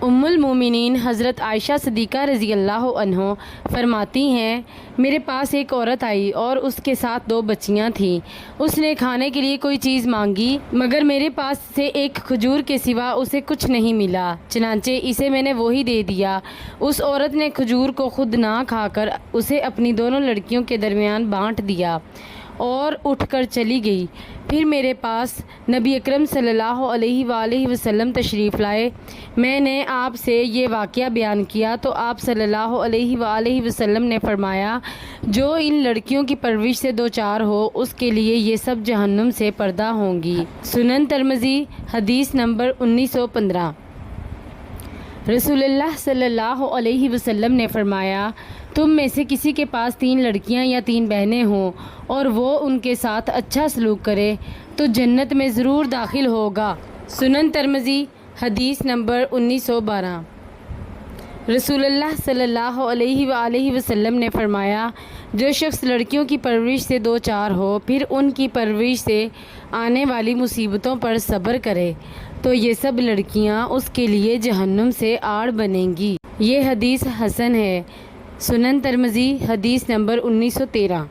ام المومنین حضرت عائشہ صدیقہ رضی اللہ عنہ فرماتی ہیں، میرے پاس ایک عورت آئی اور اس کے ساتھ 2 بچیاں تھیں۔ اس نے کھانے کے لیے کوئی چیز مانگی مگر میرے پاس سے ایک کھجور کے سوا اسے کچھ نہیں ملا، چنانچہ اسے میں نے وہی دے دیا۔ اس عورت نے کھجور کو خود نہ کھا کر اسے اپنی دونوں لڑکیوں کے درمیان بانٹ دیا اور اٹھ کر چلی گئی۔ پھر میرے پاس نبی اکرم صلی اللہ علیہ وآلہ وسلم تشریف لائے۔ میں نے آپ سے یہ واقعہ بیان کیا تو آپ صلی اللہ علیہ وآلہ وسلم نے فرمایا، جو ان لڑکیوں کی پرورش سے دوچار ہو اس کے لیے یہ سب جہنم سے پردہ ہوں گی۔ سنن ترمذی حدیث نمبر 1915۔ رسول اللہ صلی اللہ علیہ وسلم نے فرمایا، تم میں سے کسی کے پاس 3 لڑکیاں یا 3 بہنیں ہوں اور وہ ان کے ساتھ اچھا سلوک کرے تو جنت میں ضرور داخل ہوگا۔ سنن ترمذی حدیث نمبر 1912۔ رسول اللہ صلی اللہ علیہ وآلہ وسلم نے فرمایا، جو شخص لڑکیوں کی پرورش سے دوچار ہو پھر ان کی پرورش سے آنے والی مصیبتوں پر صبر کرے تو یہ سب لڑکیاں اس کے لیے جہنم سے آڑ بنیں گی۔ یہ حدیث حسن ہے۔ سنن ترمذی حدیث نمبر 1913۔